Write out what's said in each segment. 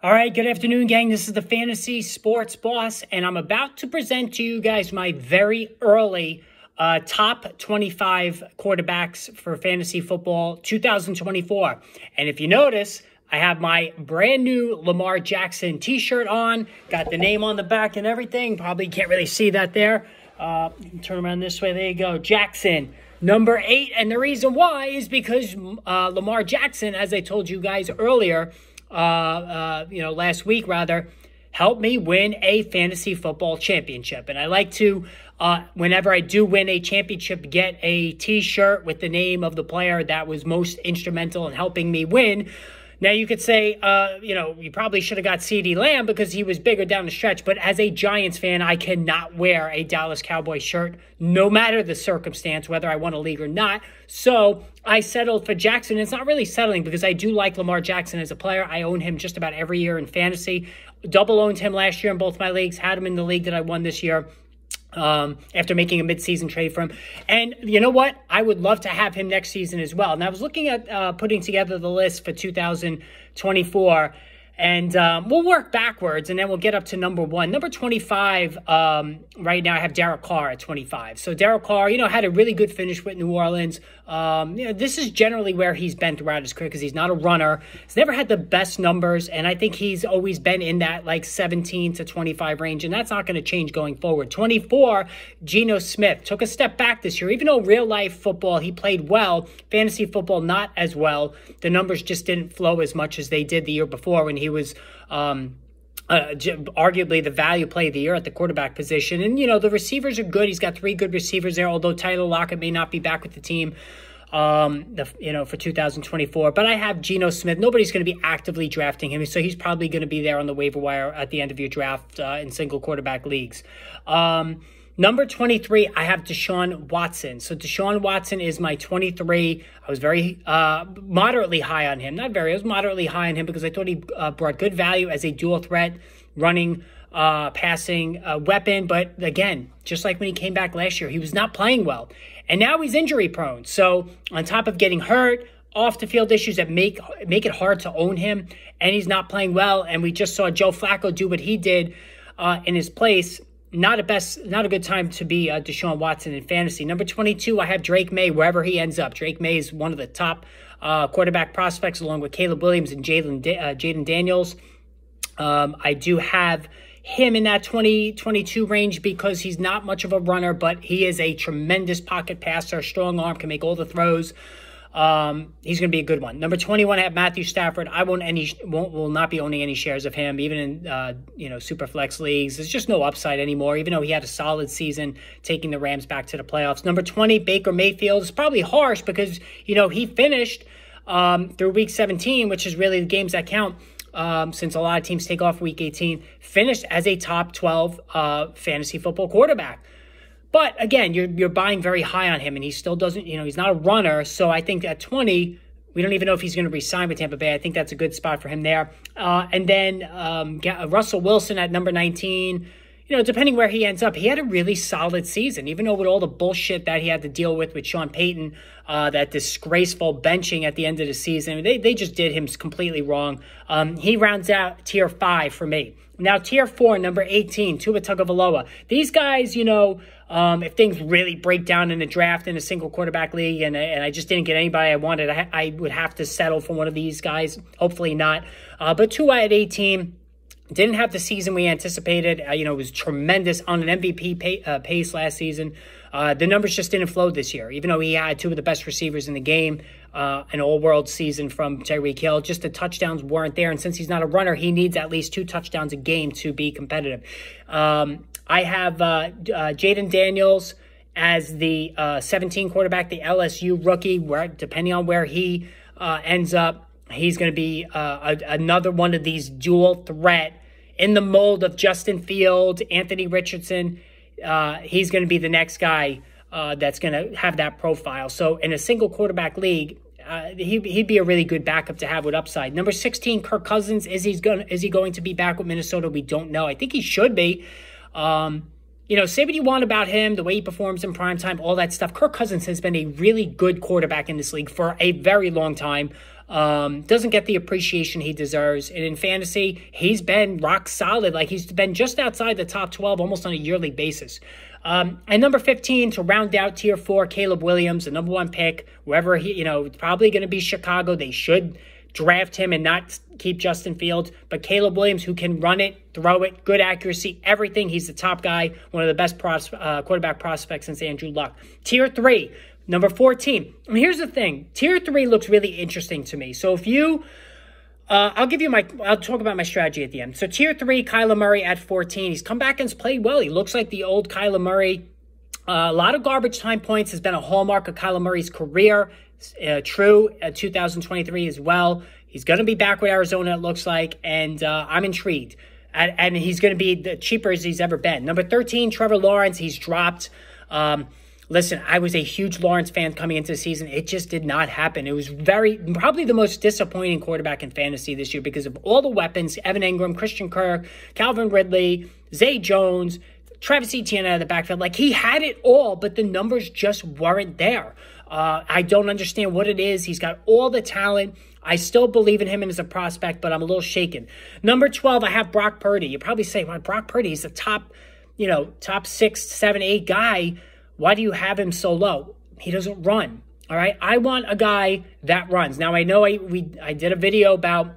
All right, good afternoon, gang. This is the Fantasy Sports Boss, and I'm about to present to you guys my very early top 25 quarterbacks for fantasy football 2024. And if you notice, I have my brand new Lamar Jackson t-shirt on, got the name on the back and everything. Probably can't really see that there. Turn around this way. There you go. Jackson, number 8. And the reason why is because Lamar Jackson, as I told you guys earlier, last week rather, helped me win a fantasy football championship. And I like to, whenever I do win a championship, get a t-shirt with the name of the player that was most instrumental in helping me win. Now, you could say, you probably should have got CeeDee Lamb because he was bigger down the stretch. But as a Giants fan, I cannot wear a Dallas Cowboys shirt, no matter the circumstance, whether I won a league or not. So I settled for Jackson. It's not really settling because I do like Lamar Jackson as a player. I own him just about every year in fantasy. Double owned him last year in both my leagues. Had him in the league that I won this year. After making a midseason trade for him. And you know what? I would love to have him next season as well. And I was looking at putting together the list for 2024, and we'll work backwards, and then we'll get up to number 1. Number 25, right now I have Derek Carr at 25. So Derek Carr, had a really good finish with New Orleans. This is generally where he's been throughout his career because he's not a runner. He's never had the best numbers, and I think he's always been in that 17 to 25 range, and that's not going to change going forward. 24, Geno Smith took a step back this year. Even though real life football, he played well, fantasy football not as well. The numbers just didn't flow as much as they did the year before when he was arguably the value play of the year at the quarterback position. And, the receivers are good. He's got 3 good receivers there, although Tyler Lockett may not be back with the team, for 2024. But I have Geno Smith. Nobody's going to be actively drafting him, so he's probably going to be there on the waiver wire at the end of your draft in single quarterback leagues. Number 23, I have Deshaun Watson. So Deshaun Watson is my 23. I was very moderately high on him. Not very, I was moderately high on him because I thought he brought good value as a dual threat running, passing weapon. But again, just like when he came back last year, he was not playing well. And now he's injury prone. So on top of getting hurt, off the field issues that make it hard to own him, and he's not playing well. And we just saw Joe Flacco do what he did in his place. Not a good time to be Deshaun Watson in fantasy. Number 22, I have Drake May wherever he ends up. Drake May is one of the top quarterback prospects along with Caleb Williams and Jaden Daniels. I do have him in that 20-22 range because he's not much of a runner, but he is a tremendous pocket passer, strong arm, can make all the throws. He's going to be a good one. Number 21, I have Matthew Stafford. I will not be owning any shares of him, even in super flex leagues. There's just no upside anymore, even though he had a solid season taking the Rams back to the playoffs. Number 20, Baker Mayfield. It's probably harsh because, he finished through week 17, which is really the games that count, since a lot of teams take off week 18, finished as a top 12 fantasy football quarterback. But again, you're buying very high on him, and he still doesn't, he's not a runner. So I think at 20, we don't even know if he's going to re-sign with Tampa Bay. I think that's a good spot for him there. And then Russell Wilson at number 19. Depending where he ends up, he had a really solid season, even though with all the bullshit that he had to deal with Sean Payton, that disgraceful benching at the end of the season. They just did him completely wrong. He rounds out tier 5 for me. Now, tier 4, number 18, Tua Tagovailoa. These guys, if things really break down in the draft in a single quarterback league and I just didn't get anybody I wanted, I would have to settle for one of these guys. Hopefully not. But Tua at 18. Didn't have the season we anticipated. It was tremendous on an MVP pace last season. The numbers just didn't flow this year, even though he had 2 of the best receivers in the game, an all-world season from Tyreek Hill. Just the touchdowns weren't there, and since he's not a runner, he needs at least 2 touchdowns a game to be competitive. I have Jaden Daniels as the 17 quarterback, the LSU rookie, where depending on where he ends up, he's going to be another one of these dual threat in the mold of Justin Fields, Anthony Richardson. He's going to be the next guy that's going to have that profile. So in a single quarterback league, he'd be a really good backup to have with upside. Number 16, Kirk Cousins. Is he going to be back with Minnesota? We don't know. I think he should be. Say what you want about him, the way he performs in primetime, all that stuff. Kirk Cousins has been a really good quarterback in this league for a very long time. Doesn't get the appreciation he deserves. And in fantasy, he's been rock solid. Like, he's been just outside the top 12 almost on a yearly basis. And number 15, to round out tier 4, Caleb Williams, the number 1 pick, wherever he, probably going to be Chicago. They should draft him and not keep Justin Fields. But Caleb Williams, who can run it, throw it, good accuracy, everything. He's the top guy, one of the best quarterback prospects since Andrew Luck. Tier 3, number 14. And here's the thing. Tier 3 looks really interesting to me. So if you... I'll talk about my strategy at the end. So tier 3, Kyler Murray at 14. He's come back and has played well. He looks like the old Kyler Murray. A lot of garbage time points has been a hallmark of Kyler Murray's career. True, 2023 as well. He's going to be back with Arizona, it looks like, and I'm intrigued. And he's going to be the cheaper as he's ever been. Number 13, Trevor Lawrence. He's dropped. Listen, I was a huge Lawrence fan coming into the season. It just did not happen. It was probably the most disappointing quarterback in fantasy this year because of all the weapons: Evan Ingram, Christian Kirk, Calvin Ridley, Zay Jones, Travis Etienne out of the backfield. Like, he had it all, but the numbers just weren't there. I don't understand what it is. He's got all the talent. I still believe in him as a prospect, but I'm a little shaken. Number 12, I have Brock Purdy. You probably say, well, Brock Purdy, he's the top 6, 7, 8 guy. Why do you have him so low? He doesn't run, all right? I want a guy that runs. Now, I know I did a video about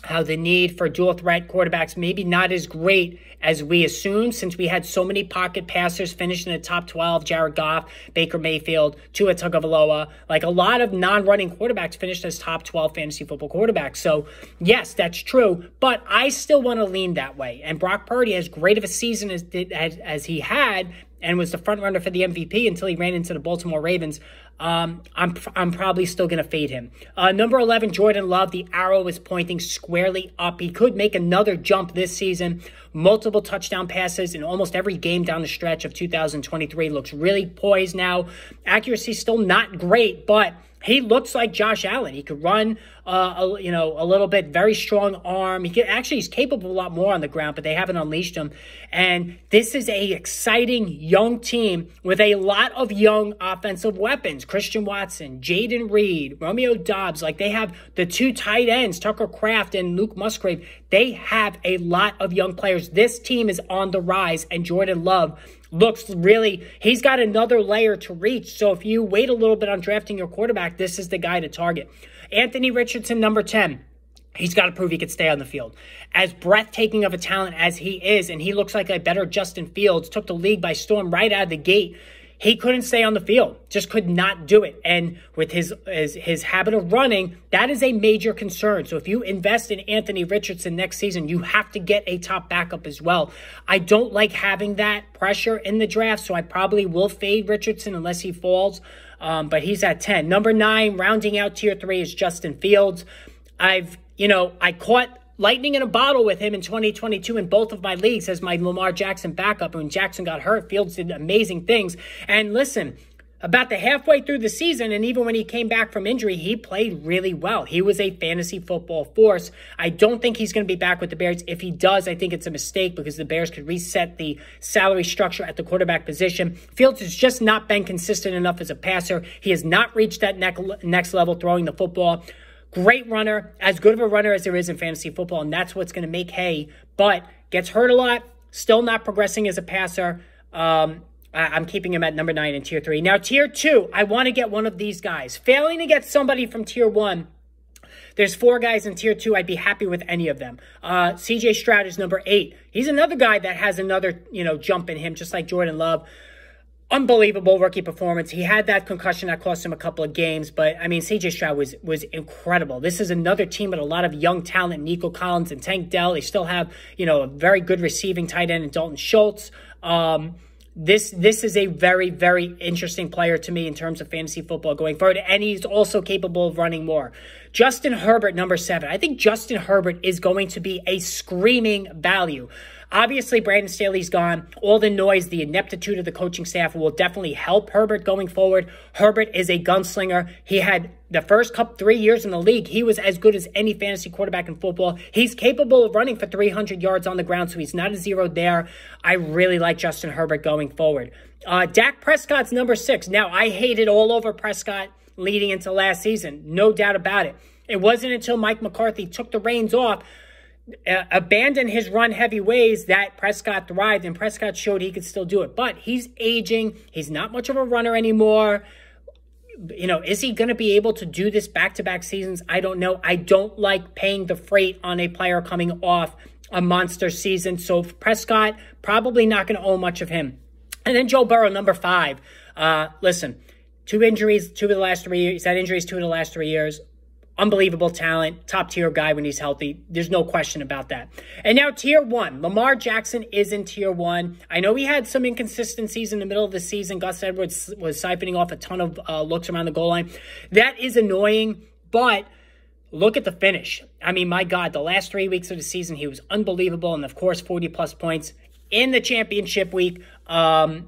how the need for dual threat quarterbacks maybe not as great as we assumed, since we had so many pocket passers finish in the top 12, Jared Goff, Baker Mayfield, Tua Tagovailoa. Like, a lot of non-running quarterbacks finished as top 12 fantasy football quarterbacks. So, yes, that's true, but I still want to lean that way. And Brock Purdy, as great of a season as he had, and was the front runner for the MVP until he ran into the Baltimore Ravens, I'm probably still going to fade him. Number 11, Jordan Love. The arrow is pointing squarely up. He could make another jump this season. Multiple touchdown passes in almost every game down the stretch of 2023. Looks really poised now. Accuracy still not great, but he looks like Josh Allen. He could run, a little bit. Very strong arm. He's capable of a lot more on the ground, but they haven't unleashed him. And this is a exciting young team with a lot of young offensive weapons. Christian Watson, Jaden Reed, Romeo Doubs. Like, they have the 2 tight ends, Tucker Kraft and Luke Musgrave. They have a lot of young players. This team is on the rise, and Jordan Love looks really, he's got another layer to reach. So if you wait a little bit on drafting your quarterback, this is the guy to target. Anthony Richardson, number 10. He's got to prove he could stay on the field. As breathtaking of a talent as he is, and he looks like a better Justin Fields, took the league by storm right out of the gate, he couldn't stay on the field, just could not do it. And with his habit of running, that is a major concern. So if you invest in Anthony Richardson next season, you have to get a top backup as well. I don't like having that pressure in the draft, so I probably will fade Richardson unless he falls. But he's at 10. Number 9, rounding out tier 3, is Justin Fields. I caught lightning in a bottle with him in 2022 in both of my leagues as my Lamar Jackson backup. When Jackson got hurt, Fields did amazing things. And listen, about the halfway through the season, and even when he came back from injury, he played really well. He was a fantasy football force. I don't think he's going to be back with the Bears. If he does, I think it's a mistake because the Bears could reset the salary structure at the quarterback position. Fields has just not been consistent enough as a passer. He has not reached that next level throwing the football. Great runner, as good of a runner as there is in fantasy football, and that's what's going to make hay, but gets hurt a lot, still not progressing as a passer. I'm keeping him at number 9 in tier 3. Now, tier 2, I want to get one of these guys. Failing to get somebody from tier 1, there's 4 guys in tier 2. I'd be happy with any of them. CJ Stroud is number 8. He's another guy that has another, jump in him, just like Jordan Love. Unbelievable rookie performance. He had that concussion that cost him a couple of games, but CJ Stroud was incredible. This is another team with a lot of young talent, Nico Collins and Tank Dell. They still have, a very good receiving tight end in Dalton Schultz. This is a very, very interesting player to me in terms of fantasy football going forward, and he's also capable of running more. Justin Herbert, number 7. I think Justin Herbert is going to be a screaming value. Obviously, Brandon Staley's gone. All the noise, the ineptitude of the coaching staff will definitely help Herbert going forward. Herbert is a gunslinger. He had the first 3 years in the league, he was as good as any fantasy quarterback in football. He's capable of running for 300 yards on the ground, so he's not a zero there. I really like Justin Herbert going forward. Dak Prescott's number 6. Now, I hated all over Prescott leading into last season. No doubt about it. It wasn't until Mike McCarthy took the reins off, abandoned his run-heavy ways, that Prescott thrived, and Prescott showed he could still do it. But he's aging. He's not much of a runner anymore. You know, is he going to be able to do this back-to-back seasons? I don't know. I don't like paying the freight on a player coming off a monster season. So Prescott, probably not going to own much of him. And then Joe Burrow, number 5. Listen, 2 injuries, 2 of the last 3 years. He's had injuries 2 of the last 3 years. Unbelievable talent, top-tier guy when he's healthy. There's no question about that. And now Tier 1. Lamar Jackson is in Tier 1. I know he had some inconsistencies in the middle of the season. Gus Edwards was siphoning off a ton of looks around the goal line. That is annoying, but look at the finish. I mean, my God, the last 3 weeks of the season, he was unbelievable. And, of course, 40-plus points in the championship week. And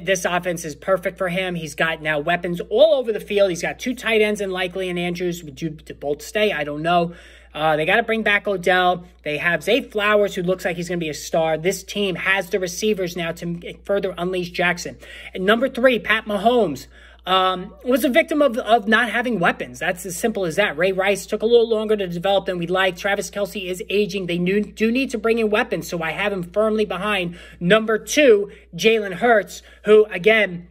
this offense is perfect for him. He's got now weapons all over the field. He's got 2 tight ends in Likely and Andrews. Would you both stay? I don't know. They got to bring back Odell. They have Zay Flowers, who looks like he's going to be a star. This team has the receivers now to further unleash Jackson. And number 3, Pat Mahomes. Was a victim of not having weapons. That's as simple as that. Ray Rice took a little longer to develop than we'd like. Travis Kelce is aging. They do need to bring in weapons, so I have him firmly behind number 2, Jalen Hurts, who, again,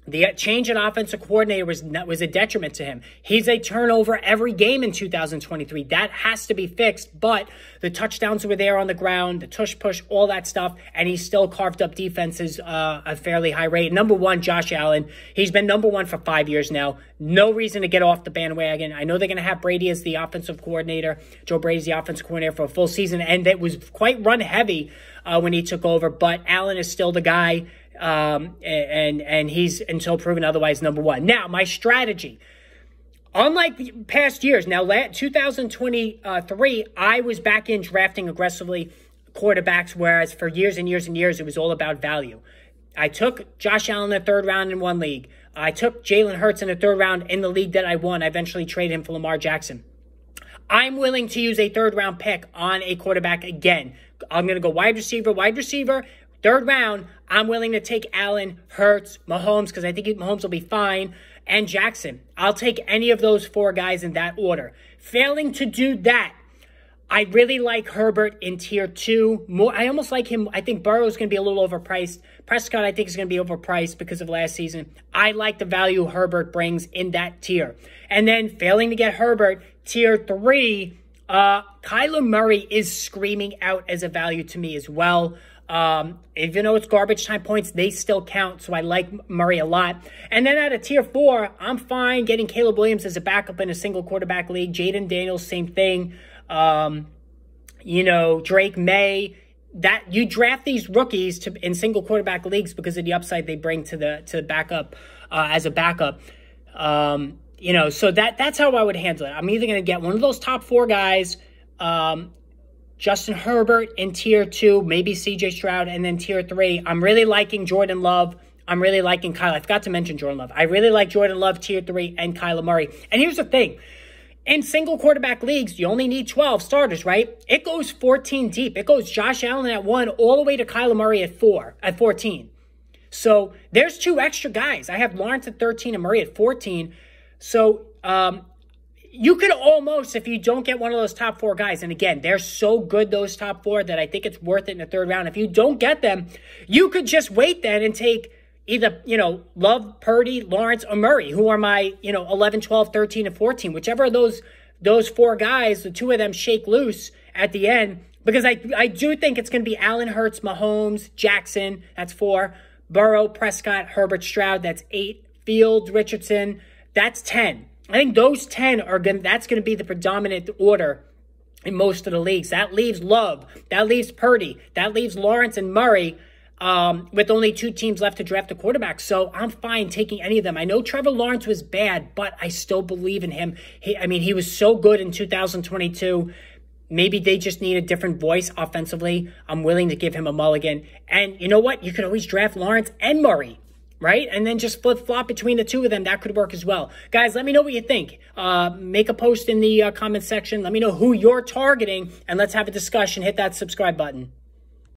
the change in offensive coordinator was a detriment to him. He's a turnover every game in 2023. That has to be fixed, but the touchdowns were there on the ground, the tush-push, all that stuff, and he still carved up defenses a fairly high rate. Number 1, Josh Allen. He's been number 1 for 5 years now. No reason to get off the bandwagon. I know they're going to have Brady as the offensive coordinator. Joe Brady's the offensive coordinator for a full season, and it was quite run-heavy when he took over, but Allen is still the guy. And he's, until proven otherwise, number 1. Now, my strategy, unlike past years, now 2023, I was back in drafting aggressively quarterbacks, whereas for years and years and years, it was all about value. I took Josh Allen in the 3rd round in one league. I took Jalen Hurts in the 3rd round in the league that I won. I eventually traded him for Lamar Jackson. I'm willing to use a 3rd round pick on a quarterback again. I'm going to go wide receiver, 3rd round. I'm willing to take Allen, Hurts, Mahomes, because I think Mahomes will be fine, and Jackson. I'll take any of those 4 guys in that order. Failing to do that, I really like Herbert in Tier 2. I almost like him. I think Burrow is going to be a little overpriced. Prescott, I think, is going to be overpriced because of last season. I like the value Herbert brings in that tier. And then failing to get Herbert, Tier 3, Kyler Murray is screaming out as a value to me as well. Even though it's garbage time points, they still count, so I like Murray a lot. And then at a Tier 4, I'm fine getting Caleb Williams as a backup in a single quarterback league. Jaden Daniels, same thing. Drake May. That you draft these rookies in single quarterback leagues because of the upside they bring to the backup as a backup. So that's how I would handle it. I'm either going to get one of those top 4 guys, Justin Herbert in Tier 2, maybe C.J. Stroud, and then Tier 3. I'm really liking Jordan Love. I'm really liking Kyle. I forgot to mention Jordan Love. I really like Jordan Love, Tier 3, and Kyler Murray. And here's the thing. In single quarterback leagues, you only need 12 starters, right? It goes 14 deep. It goes Josh Allen at 1 all the way to Kyler Murray at 14. So there's 2 extra guys. I have Lawrence at 13 and Murray at 14. So you could almost, if you don't get one of those top 4 guys, and again, they're so good, those top 4, that I think it's worth it in the 3rd round. If you don't get them, you could just wait then and take either, Love, Purdy, Lawrence, or Murray, who are my, 11, 12, 13, and 14. Whichever of those 4 guys, the 2 of them shake loose at the end, because I do think it's going to be Allen, Hurts, Mahomes, Jackson, that's 4, Burrow, Prescott, Herbert, Stroud, that's 8, Fields, Richardson, that's 10. I think those 10 that's going to be the predominant order in most of the leagues. That leaves Love, that leaves Purdy, that leaves Lawrence and Murray, with only 2 teams left to draft a quarterback. So I'm fine taking any of them. I know Trevor Lawrence was bad, but I still believe in him. He was so good in 2022. Maybe they just need a different voice offensively. I'm willing to give him a mulligan. And you know what? You could always draft Lawrence and Murray, right? And then just flip-flop between the 2 of them. That could work as well. Guys, let me know what you think. Make a post in the comment section. Let me know who you're targeting, and let's have a discussion. Hit that subscribe button.